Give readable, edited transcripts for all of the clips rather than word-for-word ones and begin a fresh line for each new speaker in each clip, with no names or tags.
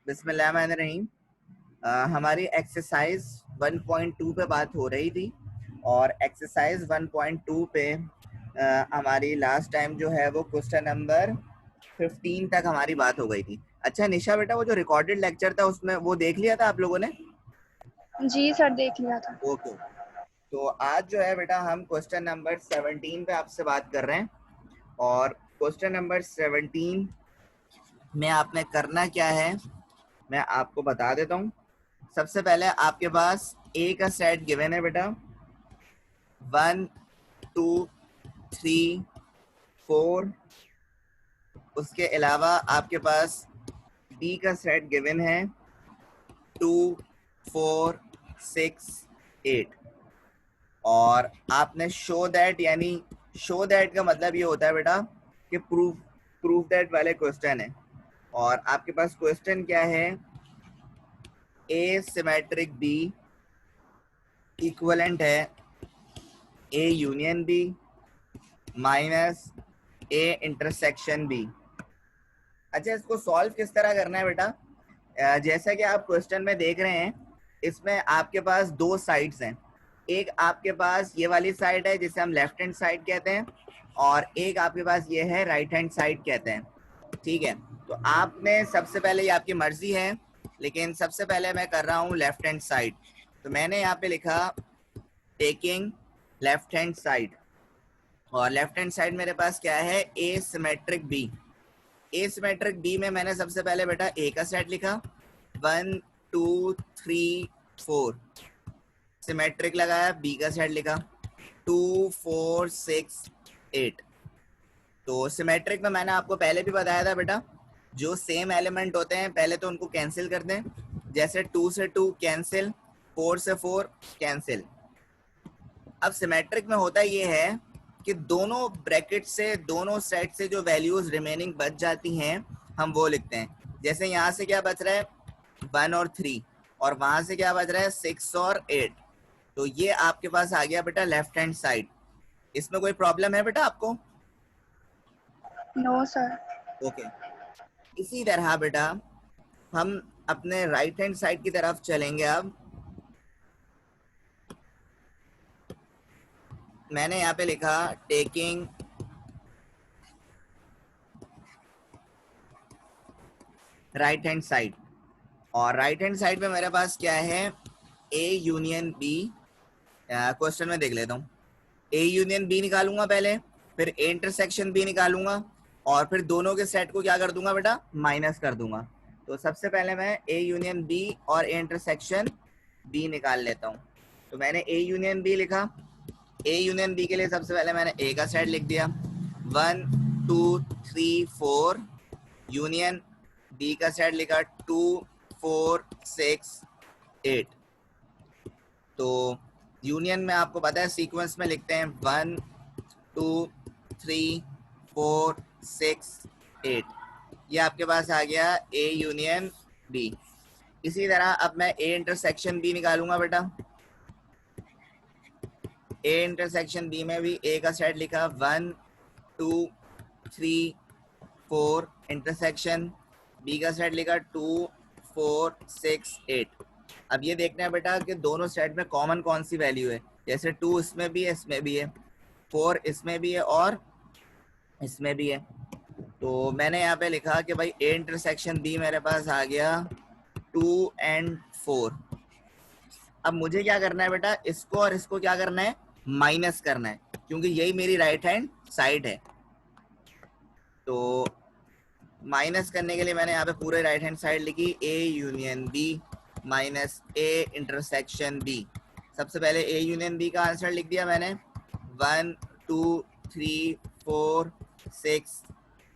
बिस्मिल्लाहिर्रहमानिर्रहीम। हमारी एक्सरसाइज 1.2 पे बात हो रही थी और एक्सरसाइज 1.2 पे हमारी लास्ट टाइम जो है वो क्वेश्चन नंबर 15 तक हमारी बात हो गई थी। अच्छा निशा बेटा, वो जो रिकॉर्डेड लेक्चर था उसमें वो देख लिया था आप लोगों ने?
जी सर, देख लिया था।
ओके, तो आज जो है बेटा हम क्वेश्चन नंबर 17 पे आपसे बात कर रहे हैं। और क्वेश्चन नंबर 17 में आपने करना क्या है मैं आपको बता देता हूँ। सबसे पहले आपके पास ए का सेट गिवन है बेटा, 1 2 3 4। उसके अलावा आपके पास बी का सेट गिवन है 2 4 6 8। और आपने शो दैट, यानी शो दैट का मतलब ये होता है बेटा कि प्रूफ दैट वाले क्वेश्चन है। और आपके पास क्वेश्चन क्या है, ए सिमेट्रिक बी इक्वलेंट है A union B minus A intersection B. अच्छा, इसको सॉल्व किस तरह करना है बेटा? जैसा कि आप क्वेश्चन में देख रहे हैं, इसमें आपके पास दो साइड्स हैं। एक आपके पास ये वाली साइड है जिसे हम लेफ्ट हैंड साइड कहते हैं, और एक आपके पास ये है राइट हैंड साइड कहते हैं। ठीक है, तो आपने सबसे पहले, ये आपकी मर्जी है, लेकिन सबसे पहले मैं कर रहा हूँ लेफ्ट हैंड साइड। तो मैंने यहाँ पे लिखा टेकिंग लेफ्ट हैंड साइड, और लेफ्ट हैंड साइड मेरे पास क्या है, ए सिमेट्रिक बी। ए सिमेट्रिक बी में मैंने सबसे पहले बेटा ए का सेट लिखा 1 2 3 4। सिमेट्रिक लगाया, बी का सेट लिखा 2 4 6 8। तो सिमेट्रिक में मैंने आपको पहले भी बताया था बेटा, जो सेम एलिमेंट होते हैं पहले तो उनको कैंसिल कर दें। जैसे 2 से 2 कैंसिल, 4 से 4 कैंसिल। अब सिमेट्रिक में होता ये है कि दोनों ब्रैकेट से, दोनों सेट से जो वैल्यूज रिमेनिंग बच जाती हैं हम वो लिखते हैं। जैसे यहाँ से क्या बच रहा है, 1 और 3, और वहां से क्या बच रहा है, 6 और 8। तो ये आपके पास आ गया बेटा लेफ्ट हैंड साइड। इसमें कोई प्रॉब्लम है बेटा आपको?
No sir.
ओके, इसी तरह बेटा हम अपने राइट हैंड साइड की तरफ चलेंगे। अब मैंने यहाँ पे लिखा टेकिंग राइट हैंड साइड, और राइट हैंड साइड में मेरे पास क्या है, ए यूनियन बी। क्वेश्चन में देख लेता हूँ, ए यूनियन बी निकालूंगा पहले, फिर ए इंटरसेक्शन बी निकालूंगा, और फिर दोनों के सेट को क्या कर दूंगा बेटा, माइनस कर दूंगा। तो सबसे पहले मैं ए यूनियन बी और ए इंटरसेक्शन बी निकाल लेता हूँ। तो मैंने ए यूनियन बी लिखा। ए यूनियन बी के लिए सबसे पहले मैंने ए का सेट लिख दिया 1 2 3 4। यूनियन बी का सेट लिखा 2 4 6 8। तो यूनियन में आपको पता है सीक्वेंस में लिखते हैं 1 2 3 4 6 8। ये आपके पास आ गया ए यूनियन बी। इसी तरह अब मैं ए इंटरसेक्शन बी निकालूंगा बेटा। ए इंटरसेक्शन बी में भी ए का सेट लिखा 1 2 3 4। इंटरसेक्शन बी का सेट लिखा 2 4 6 8। अब ये देखना है बेटा कि दोनों सेट में कॉमन कौन सी वैल्यू है। जैसे 2 इसमें भी है, इसमें भी है, 4 इसमें भी है, और इसमें भी है। तो मैंने यहाँ पे लिखा कि भाई ए इंटरसेक्शन बी मेरे पास आ गया 2 and 4। अब मुझे क्या करना है बेटा, इसको और इसको क्या करना है, माइनस करना है, क्योंकि यही मेरी राइट हैंड साइड है। तो माइनस करने के लिए मैंने यहाँ पे पूरे राइट हैंड साइड लिखी A union B minus A intersection B. सबसे पहले ए यूनियन बी का आंसर लिख दिया मैंने 1 2 3 4 6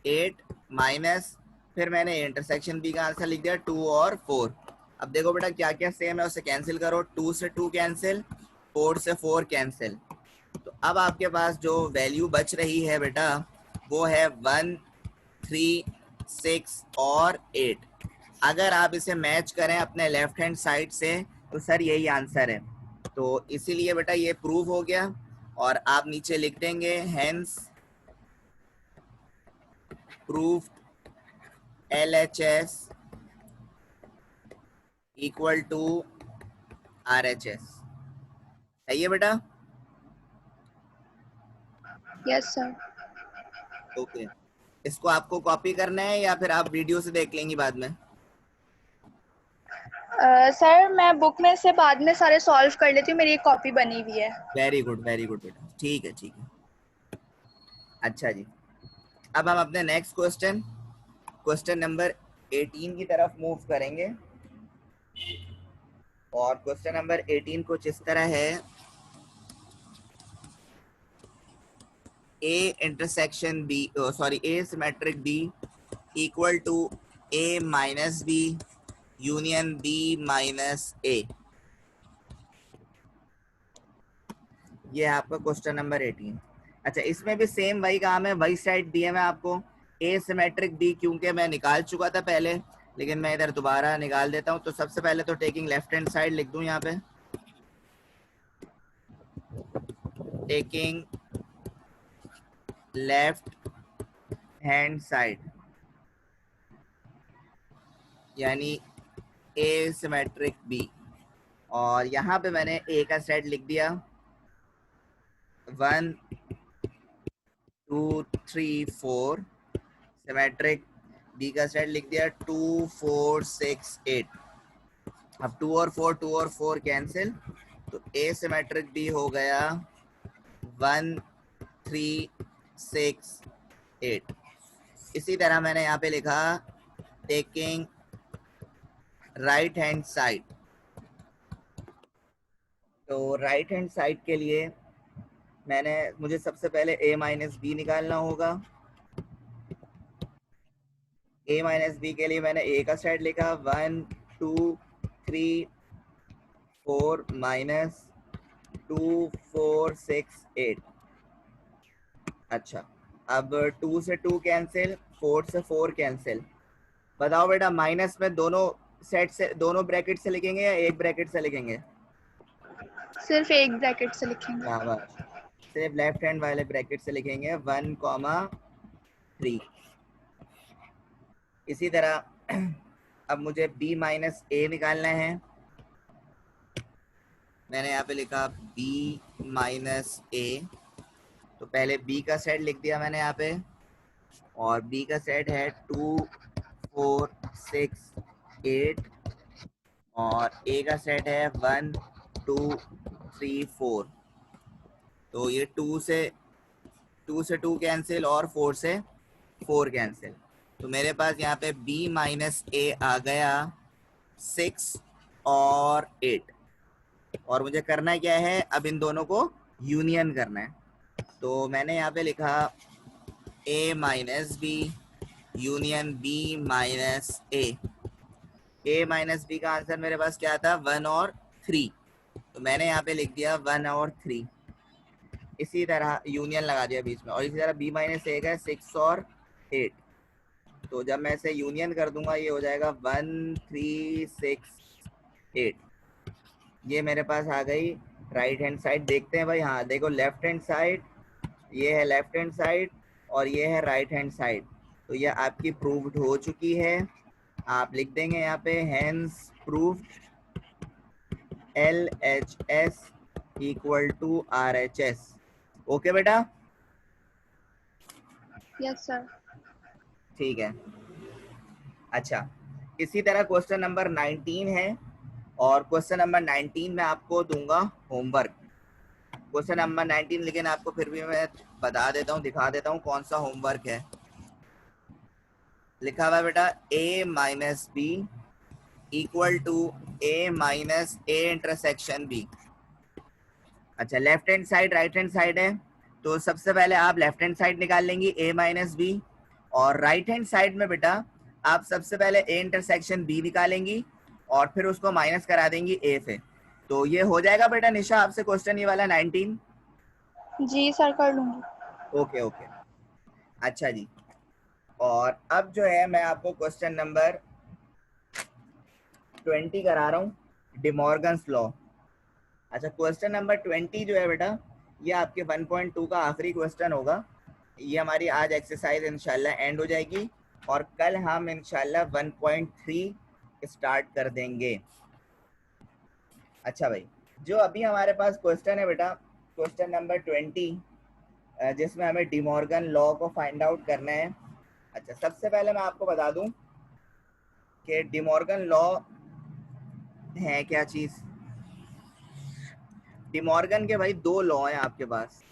8 माइनस, फिर मैंने इंटरसेक्शन बी का आंसर लिख दिया 2 और 4। अब देखो बेटा क्या क्या सेम है उसे कैंसिल करो, 2 से 2 कैंसिल, 4 से 4 कैंसिल। तो अब आपके पास जो वैल्यू बच रही है बेटा वो है 1 3 6 और 8। अगर आप इसे मैच करें अपने लेफ्ट हैंड साइड से तो सर यही आंसर है। तो इसीलिए बेटा ये प्रूव हो गया, और आप नीचे लिख देंगे hence proved LHS equal to RHS। है ये बेटा?
Yes sir.
ओके, इसको आपको कॉपी करना है या फिर आप वीडियो से देख लेंगी बाद में?
सर मैं बुक में से बाद में सारे सॉल्व कर लेती हूँ, मेरी एक कॉपी बनी हुई है।
वेरी गुड बेटा, ठीक है ठीक है। अच्छा जी, अब हम अपने नेक्स्ट क्वेश्चन नंबर 18 की तरफ मूव करेंगे। और क्वेश्चन नंबर 18 कुछ इस तरह है, A intersection B, A symmetric B equal to A minus B union B minus A। ये है आपका क्वेश्चन नंबर 18। अच्छा, इसमें भी सेम वही काम है, वही साइड दी है मैं आपको, ए सिमेट्रिक बी, क्योंकि मैं निकाल चुका था पहले, लेकिन मैं इधर दोबारा निकाल देता हूँ। तो सबसे पहले तो टेकिंग लेफ्ट हैंड साइड लिख दूं यहाँ पे, टेकिंग लेफ्ट हैंड साइड, यानी ए सिमेट्रिक बी। और यहाँ पे मैंने ए का सेट लिख दिया 1 2 3 4, सिमेट्रिक बी का सेट लिख दिया 2 4 6 8। अब 2 और 4 कैंसिल, तो ए सिमेट्रिक बी हो गया 1 3 6 8। इसी तरह मैंने यहाँ पे लिखा टेकिंग राइट हैंड साइड। तो राइट हैंड साइड के लिए मुझे सबसे पहले a माइनस बी निकालना होगा। a माइनस बी के लिए मैंने a का सेट लिखा 1 2 3 4 माइनस 2 4 6 8। अच्छा, अब 2 से 2 कैंसिल, 4 से 4 कैंसिल। बताओ बेटा, माइनस में दोनों सेट से, दोनों ब्रैकेट से लिखेंगे या एक ब्रैकेट से लिखेंगे?
सिर्फ एक ब्रैकेट से लिखेंगे।
शाबाश, सिर्फ लेफ्ट हैंड वाले ब्रैकेट से लिखेंगे 1,3। इसी तरह अब मुझे b माइनस ए निकालना है। मैंने यहाँ पे लिखा b माइनस ए, तो पहले b का सेट लिख दिया मैंने यहाँ पे, और b का सेट है 2 4 6 8, और a का सेट है 1 2 3 4। तो ये 2 से 2 कैंसिल और 4 से 4 कैंसिल। तो मेरे पास यहाँ पे b माइनस ए आ गया 6 और 8। और मुझे करना क्या है, अब इन दोनों को यूनियन करना है। तो मैंने यहाँ पे लिखा a minus B union b minus A. a minus B का आंसर मेरे पास क्या था, 1 और 3। तो मैंने यहाँ पे लिख दिया 1 और 3, इसी तरह यूनियन लगा दिया बीच में। और इसी तरह b माइनस ए का 6 और 8। तो जब मैं इसे यूनियन कर दूंगा, ये हो जाएगा 1 3 6 8। ये मेरे पास आ गई राइट हैंड साइड। देखते हैं भाई, हाँ देखो, लेफ्ट हैंड साइड, ये है लेफ्ट हैंड साइड और ये है राइट हैंड साइड। तो ये आपकी प्रूव्ड हो चुकी है। आप लिख देंगे यहाँ पे hence proved LHS equal to RHS। Okay बेटा?
Yes sir.
ठीक है। अच्छा, इसी तरह क्वेश्चन नंबर 19 है, और क्वेश्चन नंबर 19 में आपको दूंगा होमवर्क। क्वेश्चन नंबर 19, लेकिन आपको फिर भी मैं बता देता हूँ, दिखा देता हूँ कौन सा होमवर्क है। लिखा हुआ है बेटा a minus B equal to a minus A intersection b। अच्छा, left hand side right hand side है, तो सबसे पहले आप लेफ्ट हैंड साइड निकाल लेंगी a माइनस बी, और राइट हैंड साइड में बेटा आप सबसे पहले a इंटरसेक्शन b निकालेंगी और फिर उसको माइनस करा देंगी a से। तो ये हो जाएगा बेटा निशा आपसे क्वेश्चन ये वाला 19।
जी सर, कर लूंगी।
ओके ओके, अच्छा जी। और अब जो है मैं आपको क्वेश्चन नंबर 20 करा रहा हूँ, डिमॉर्गन्स लॉ। अच्छा, क्वेश्चन नंबर 20 जो है बेटा, ये आपके 1.2 का आखिरी क्वेश्चन होगा। ये हमारी आज एक्सरसाइज इंशाल्लाह एंड हो जाएगी, और कल हम इंशाल्लाह 1.3 स्टार्ट कर देंगे। अच्छा भाई, जो अभी हमारे पास क्वेश्चन है बेटा, क्वेश्चन नंबर 20, जिसमें हमें डिमॉर्गन लॉ को फाइंड आउट करना है। अच्छा, सबसे पहले मैं आपको बता दूं कि डिमॉर्गन लॉ है क्या चीज। डिमॉर्गन के भाई दो लॉ हैं आपके पास।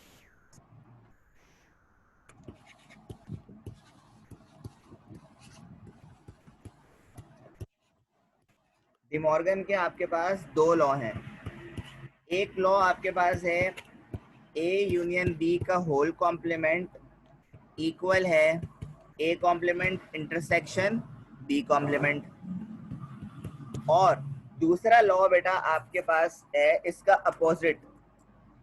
डिमॉर्गन के आपके पास दो लॉ हैं। एक लॉ आपके पास है ए यूनियन बी का होल कॉम्प्लीमेंट इक्वल है A complement intersection B complement. और दूसरा लॉ बेटा आपके पास है इसका अपोजिट,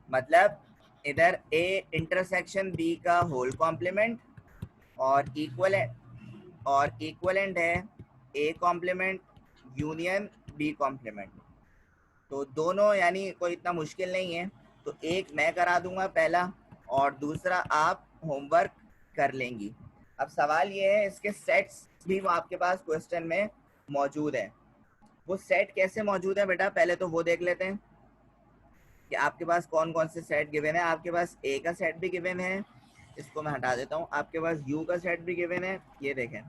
मतलब इधर ए इंटरसेक्शन बी का होल कॉम्प्लीमेंट और इक्वलेंट है A complement union B complement. तो दोनों यानी कोई इतना मुश्किल नहीं है। तो एक मैं करा दूंगा पहला, और दूसरा आप होमवर्क कर लेंगी। अब सवाल ये है, इसके सेट्स भी वो आपके पास क्वेश्चन में मौजूद है। वो सेट कैसे मौजूद है बेटा, पहले तो वो देख लेते हैं कि आपके पास कौन कौन से सेट गिवन है। आपके पास ए का सेट भी गिवन है, इसको मैं हटा देता हूँ। आपके पास यू का सेट भी गिवन है, ये देखें।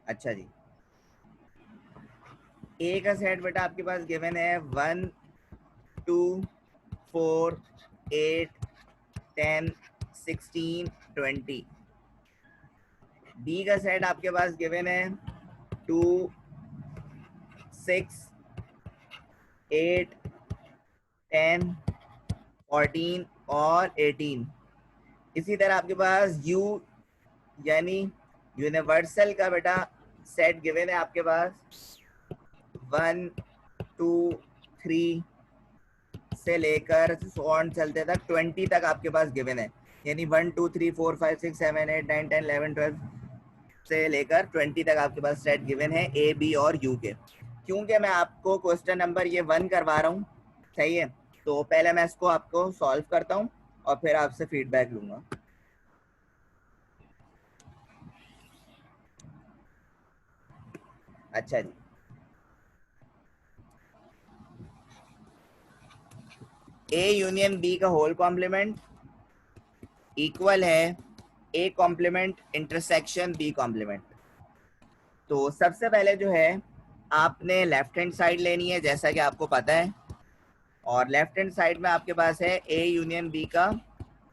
अच्छा जी, ए का सेट बेटा आपके पास गिवन है 1 2 4 8 10 16 20। बी का सेट आपके पास गिवन है 2 6 8 10 14 और 18। इसी तरह आपके पास यू यानी यूनिवर्सल का बेटा सेट गिवन है आपके पास 1 2 3 से लेकर ऑन चलते तक 20 तक आपके पास गिवन है। यानी 1 2 3 4 5 6 7 8 9 10 11 12 से लेकर 20 तक आपके पास सेट गिवन है ए बी और यू के। क्योंकि मैं आपको क्वेश्चन नंबर ये 1 करवा रहा हूँ, सही है, तो पहले मैं इसको आपको सॉल्व करता हूँ और फिर आपसे फीडबैक लूंगा। अच्छा जी, ए यूनियन बी का होल कॉम्प्लीमेंट इक्वल है A complement intersection B complement. तो सबसे पहले जो है आपने लेफ्ट हैंड साइड लेनी है, जैसा कि आपको पता है। और लेफ्ट हैंड साइड में आपके पास है ए यूनियन बी का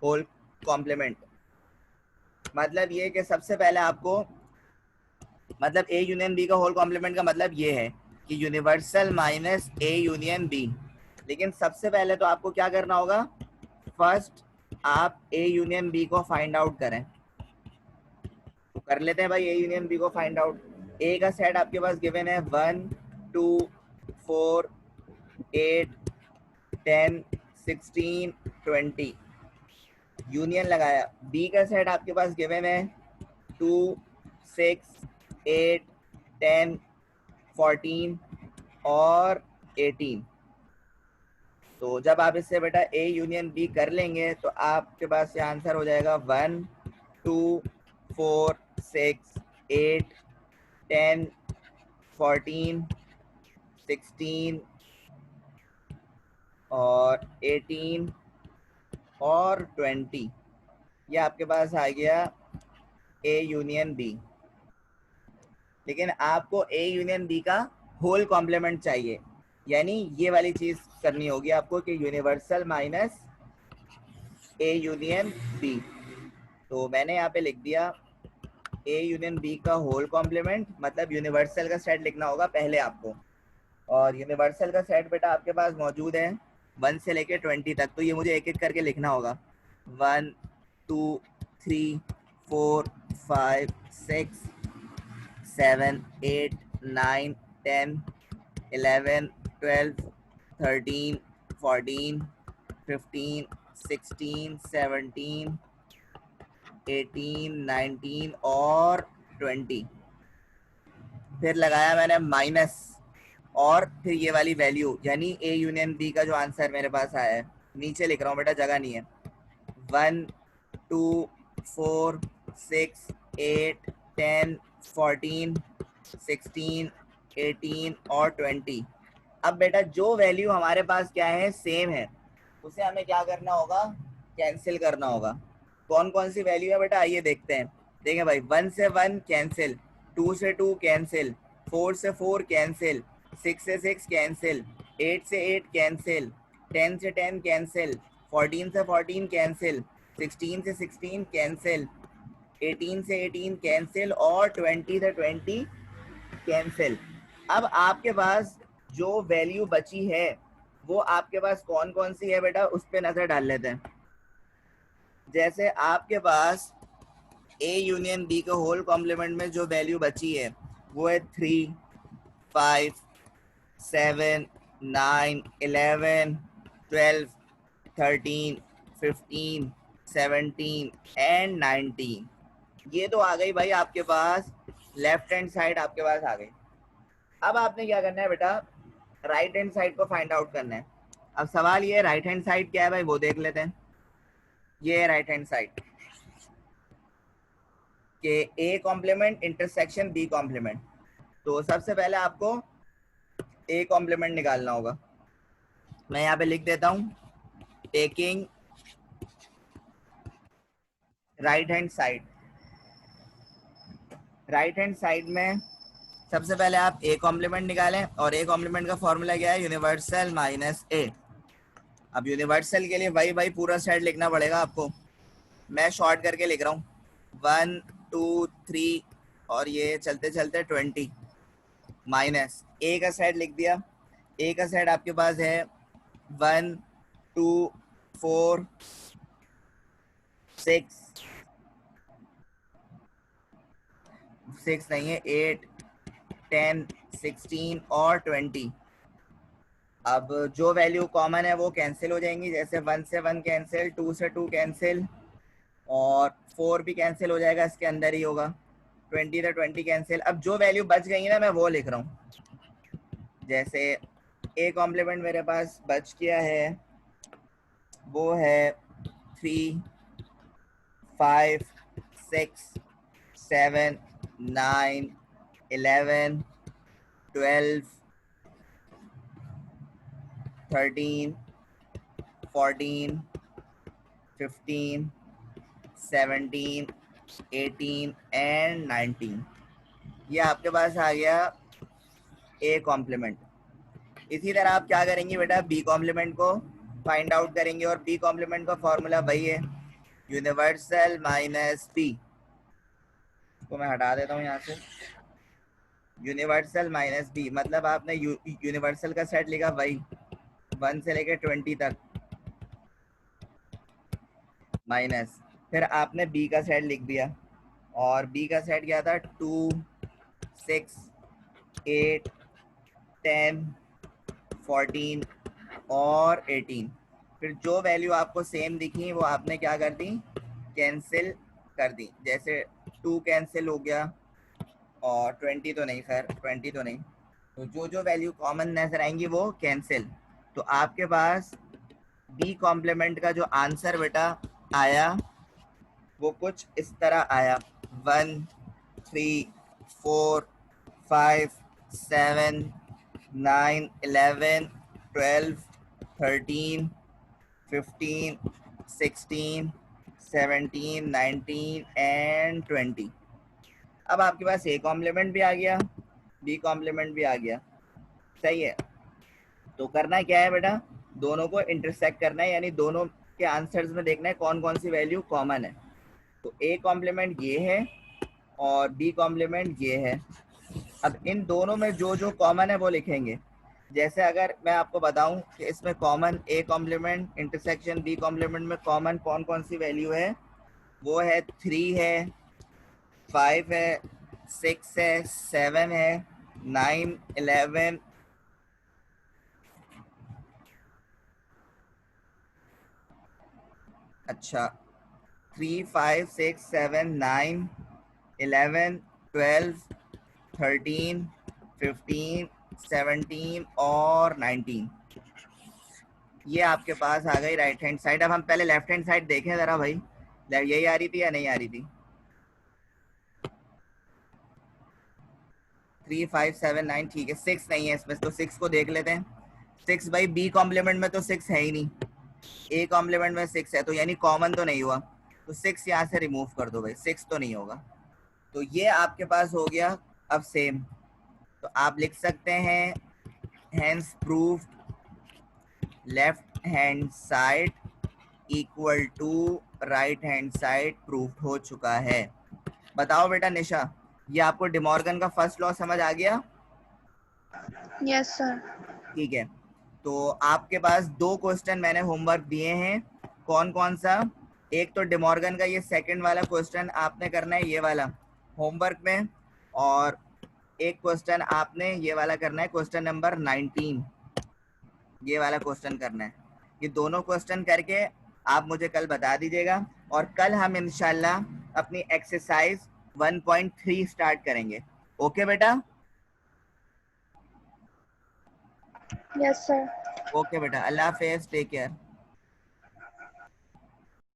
होल कॉम्प्लीमेंट। मतलब ये कि सबसे पहले आपको, मतलब ए यूनियन बी का होल कॉम्प्लीमेंट का मतलब ये है कि universal minus A union B. लेकिन सबसे पहले तो आपको क्या करना होगा, फर्स्ट आप ए यूनियन बी को फाइंड आउट करें। तो कर लेते हैं भाई ए यूनियन बी को फाइंड आउट। ए का सेट आपके पास गिवन है 1 2 4 8 10 16 20। यूनियन लगाया। बी का सेट आपके पास गिवन है 2 6 8 10 14 और 18। तो जब आप इससे बेटा ए यूनियन बी कर लेंगे तो आपके पास ये आंसर हो जाएगा 1 2 4 6 8 10 14 16 और 18 और 20। ये आपके पास आ गया ए यूनियन बी। लेकिन आपको ए यूनियन बी का होल कॉम्प्लीमेंट चाहिए, यानी ये वाली चीज करनी होगी आपको कि universal minus A union B. तो मैंने यहाँ पे लिख दिया ए यूनियन बी का होल कॉम्प्लीमेंट, मतलब यूनिवर्सल का सेट लिखना होगा पहले आपको। और यूनिवर्सल का सेट बेटा आपके पास मौजूद है 1 से लेके 20 तक। तो ये मुझे एक एक करके लिखना होगा, 1 2 3 4 5 6 7 8 9 10 11 12 13 14 15 16 17 18 19 और 20। फिर लगाया मैंने माइनस और फिर ये वाली वैल्यू, यानी ए यूनियन बी का जो आंसर मेरे पास आया है, नीचे लिख रहा हूँ बेटा, जगह नहीं है। 1 2 4 6 8, 10, 14, 16, 18 और 20। अब बेटा जो वैल्यू हमारे पास क्या है, सेम है, उसे हमें क्या करना होगा, कैंसिल करना होगा। कौन कौन सी वैल्यू है बेटा, आइए देखते हैं। देखें भाई, 1 से 1 कैंसिल, 2 से 2 कैंसिल, 4 से 4 कैंसिल, 6 से 6 कैंसिल, 8 से 8 कैंसिल, 10 से 10 कैंसिल, 14 से 14 कैंसिल, 16 से 16 कैंसिल, 18 से 18 कैंसिल और 20 से 20 कैंसिल। अब आपके पास जो वैल्यू बची है वो आपके पास कौन कौन सी है बेटा, उस पर नजर डाल लेते हैं। जैसे आपके पास ए यूनियन बी के होल कॉम्प्लीमेंट में जो वैल्यू बची है वो है 3, 5, 7, 9, 11, 12, 13, 15, 17 एंड 19। ये तो आ गई भाई आपके पास, लेफ्ट हैंड साइड आपके पास आ गई। अब आपने क्या करना है बेटा, राइट हैंड साइड को फाइंड आउट करना है। अब सवाल ये, राइट हैंड साइड क्या है भाई, वो देख लेते हैं। ये है राइट हैंड साइड के A complement intersection B complement. तो सबसे पहले आपको ए कॉम्प्लीमेंट निकालना होगा। मैं यहाँ पे लिख देता हूँ, taking right hand side. Right hand side में सबसे पहले आप ए कॉम्प्लीमेंट निकालें, और ए कॉम्प्लीमेंट का फॉर्मूला क्या है, यूनिवर्सल माइनस ए। अब यूनिवर्सल के लिए भाई भाई पूरा सेट लिखना पड़ेगा आपको, मैं शॉर्ट करके लिख रहा हूँ, 1, 2, 3 और ये चलते चलते 20 माइनस ए का सेट लिख दिया। ए का सेट आपके पास है 1, 2, 4, 6 नहीं है, 8, 10, 16 और 20। अब जो वैल्यू कॉमन है वो कैंसिल हो जाएंगी, जैसे 1 से 1 कैंसिल, 2 से 2 कैंसिल और 4 भी कैंसिल हो जाएगा, इसके अंदर ही होगा, 20 से 20 कैंसिल। अब जो वैल्यू बच गई ना, मैं वो लिख रहा हूँ। जैसे ए कॉम्प्लीमेंट मेरे पास बच गया है, वो है 3, 5, 6, 7, 9, 11, 12, 13, 14, 15, 17, 18 एंड 19। ये आपके पास आ गया ए कॉम्प्लीमेंट। इसी तरह आप क्या करेंगे बेटा, बी कॉम्प्लीमेंट को फाइंड आउट करेंगे, और बी कॉम्प्लीमेंट का फॉर्मूला वही है, यूनिवर्सल माइनस बी। इसको मैं हटा देता हूँ यहाँ से, यूनिवर्सल माइनस बी मतलब आपने यूनिवर्सल का सेट लिखा वही 1 से लेकर 20 तक, माइनस फिर आपने बी का सेट लिख दिया, और बी का सेट क्या था, 2, 6, 8, 10, 14 और 18। फिर जो वैल्यू आपको सेम दिखी वो आपने क्या कर दी, कैंसिल कर दी। जैसे 2 कैंसिल हो गया और 20 तो नहीं, खैर 20 तो नहीं, तो जो जो वैल्यू कॉमन नजर आएंगी वो कैंसिल। तो आपके पास बी कॉम्प्लीमेंट का जो आंसर बेटा आया वो कुछ इस तरह आया, 1, 3, 4, 5, 7, 9, 11, 12, 13, 15, 16, 17, 19 एंड 20। अब आपके पास ए कॉम्प्लीमेंट भी आ गया, बी कॉम्प्लीमेंट भी आ गया, सही है। तो करना क्या है बेटा, दोनों को इंटरसेक्ट करना है, यानी दोनों के आंसर्स में देखना है कौन कौन सी वैल्यू कॉमन है। तो ए कॉम्प्लीमेंट ये है और बी कॉम्प्लीमेंट ये है। अब इन दोनों में जो जो कॉमन है वो लिखेंगे। जैसे अगर मैं आपको बताऊं कि इसमें common A complement intersection B complement में कॉमन कौन कौन सी वैल्यू है, वो है 3 है, 5 है, 6 है, 7 है, 9, 11, अच्छा 3, 5, 6, 7, 9, 11, 12, 13, 15, 17 और 19। ये आपके पास आ गई राइट हैंड साइड। अब हम पहले लेफ्ट हैंड साइड देखें जरा भाई, यही आ रही थी या नहीं आ रही थी। 3 5 7 9, ठीक है 6 नहीं है इसमें, तो 6 को देख लेते हैं। 6 भाई बी कॉम्प्लीमेंट में तो 6 है ही नहीं, ए कॉम्प्लीमेंट में 6 है, तो यानी कॉमन तो नहीं हुआ, तो 6 यहाँ से रिमूव कर दो भाई, 6 तो नहीं होगा। तो ये आपके पास हो गया। अब सेम, तो आप लिख सकते हैं hence proved left hand side equal to right hand side proved हो चुका है। बताओ बेटा निशा, ये आपको डिमॉर्गन का फर्स्ट लॉ समझ आ गया?
Yes sir.
ठीक है, तो आपके पास 2 क्वेश्चन मैंने होमवर्क दिए हैं। कौन कौन सा? एक तो डिमॉर्गन का ये सेकंड वाला क्वेश्चन आपने करना है, ये वाला होमवर्क में, और एक क्वेश्चन आपने ये वाला करना है, क्वेश्चन नंबर 19, ये वाला क्वेश्चन करना है। ये दोनों क्वेश्चन करके आप मुझे कल बता दीजिएगा, और कल हम इंशाल्लाह अपनी एक्सरसाइज 1.3 स्टार्ट करेंगे। ओके बेटा?
Yes sir.
ओके बेटा, अल्लाह हाफिज, टेक केयर।